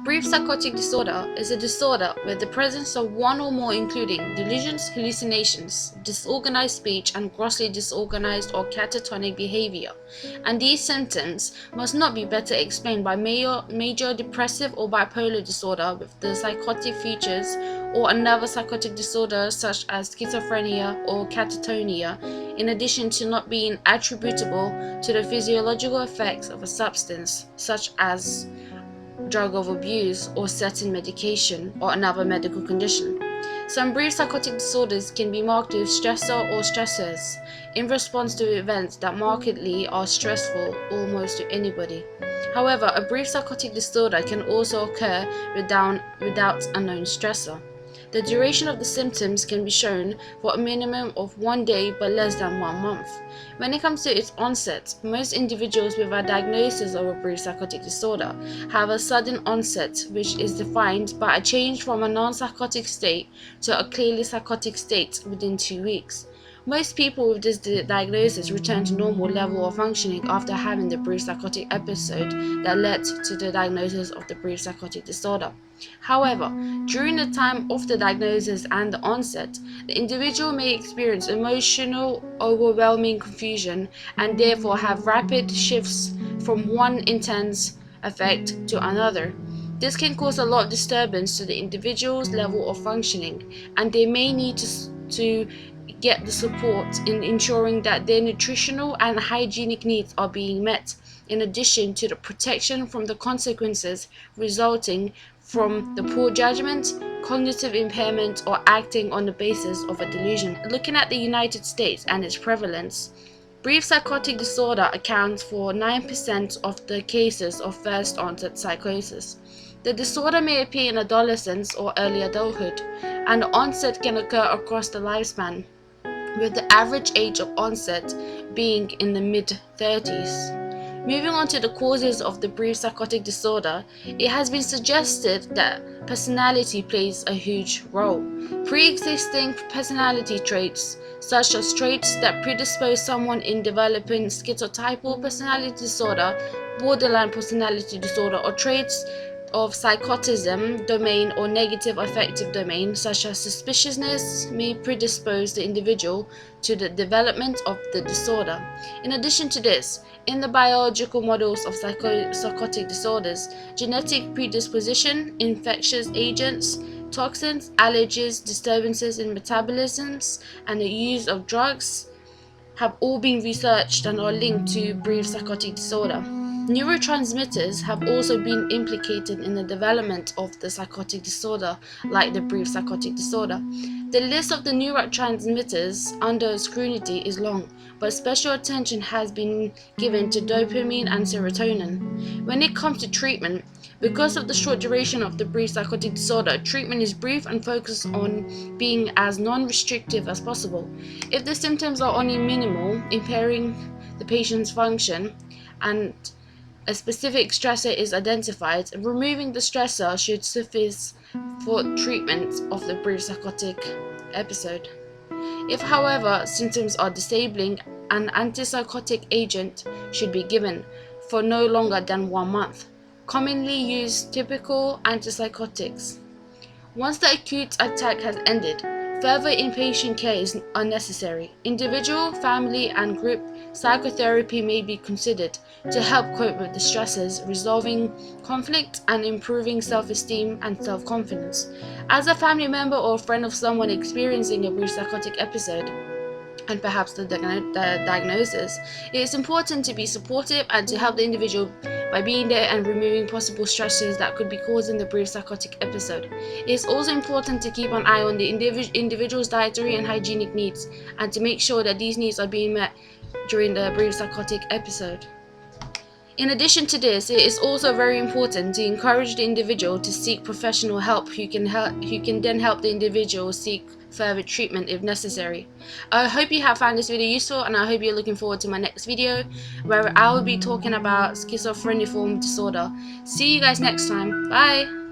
Brief psychotic disorder is a disorder with the presence of one or more including delusions, hallucinations, disorganized speech, and grossly disorganized or catatonic behavior, and these symptoms must not be better explained by major depressive or bipolar disorder with the psychotic features or another psychotic disorder such as schizophrenia or catatonia, in addition to not being attributable to the physiological effects of a substance such as drug of abuse or certain medication or another medical condition. Some brief psychotic disorders can be marked with stressor or stressors in response to events that markedly are stressful almost to anybody. However, a brief psychotic disorder can also occur without a known stressor. The duration of the symptoms can be shown for a minimum of 1 day but less than 1 month. When it comes to its onset, most individuals with a diagnosis of a brief psychotic disorder have a sudden onset, which is defined by a change from a non-psychotic state to a clearly psychotic state within 2 weeks. Most people with this diagnosis return to normal level of functioning after having the brief psychotic episode that led to the diagnosis of the brief psychotic disorder. However, during the time of the diagnosis and the onset, the individual may experience emotional, overwhelming confusion and therefore have rapid shifts from one intense effect to another. This can cause a lot of disturbance to the individual's level of functioning, and they may need to get the support in ensuring that their nutritional and hygienic needs are being met, in addition to the protection from the consequences resulting from the poor judgment, cognitive impairment, or acting on the basis of a delusion. Looking at the United States and its prevalence, brief psychotic disorder accounts for 9% of the cases of first onset psychosis. The disorder may appear in adolescence or early adulthood, and the onset can occur across the lifespan, with the average age of onset being in the mid-30s. Moving on to the causes of the brief psychotic disorder, it has been suggested that personality plays a huge role. Pre-existing personality traits, such as traits that predispose someone in developing schizotypal personality disorder, borderline personality disorder, or traits of psychotism domain or negative affective domain, such as suspiciousness, may predispose the individual to the development of the disorder. In addition to this, in the biological models of psychotic disorders, genetic predisposition, infectious agents, toxins, allergies, disturbances in metabolisms, and the use of drugs have all been researched and are linked to brief psychotic disorder. Neurotransmitters have also been implicated in the development of the psychotic disorder, like the brief psychotic disorder. The list of the neurotransmitters under scrutiny is long, but special attention has been given to dopamine and serotonin. When it comes to treatment, because of the short duration of the brief psychotic disorder, treatment is brief and focused on being as non-restrictive as possible. If the symptoms are only minimal, impairing the patient's function, and a specific stressor is identified, removing the stressor should suffice for treatment of the brief psychotic episode. If, however, symptoms are disabling, an antipsychotic agent should be given for no longer than 1 month. Commonly used typical antipsychotics. Once the acute attack has ended, further inpatient care is unnecessary. Individual, family, and group psychotherapy may be considered to help cope with the stresses, resolving conflict, and improving self-esteem and self-confidence. As a family member or friend of someone experiencing a brief psychotic episode, and perhaps the diagnosis, it is important to be supportive and to help the individual by being there and removing possible stresses that could be causing the brief psychotic episode. It is also important to keep an eye on the individual's dietary and hygienic needs, and to make sure that these needs are being met during the brief psychotic episode. In addition to this, it is also very important to encourage the individual to seek professional help who can then help the individual seek further treatment if necessary. I hope you have found this video useful, and I hope you're looking forward to my next video where I will be talking about schizophreniform disorder. See you guys next time. Bye!